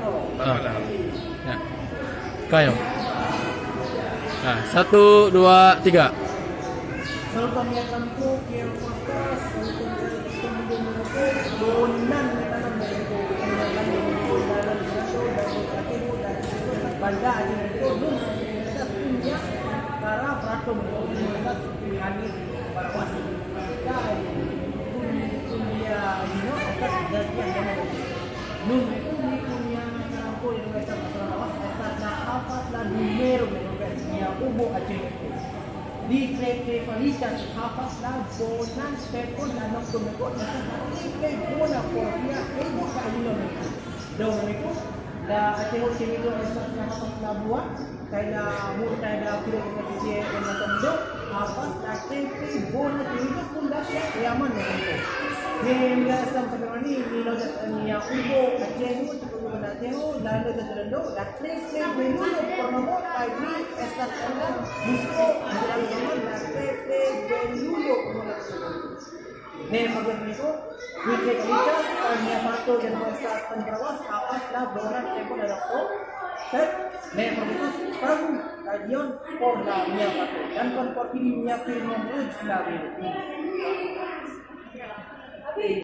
Ya. Kayo. Nah, 1, 2, 3. Selalu kami akan yang makas, donan tanam dari itu, dalam banda aja itu kita punya cara peratum komunitas hadir para wasit. Punya ini atas kejadian yang nun itu punya campur yang mereka masalah awas asal na apa lah numero mereka ubo aja itu di krefalitas hafaz lah bonan sepon dan noktomeko nasa nanti bona porfia itu kaino itu dong itu da ateo sinido esas na hafaz lah buat kaya multa da piro kompetisi yang natondo hafaz akte bona itu pun dah yaman itu Hingga sampai ni lojas niya ubo ateo tujuh ateo lalu terjadi datang dulu permohon lagi estat anda musko dalam zaman datang dulu nih bagian itu weekend kita niya pato dan estat penerawas awas lah boran tempo dari itu set nih bagian perahu kajian por la niya pato dan kon por niya film menuju lagi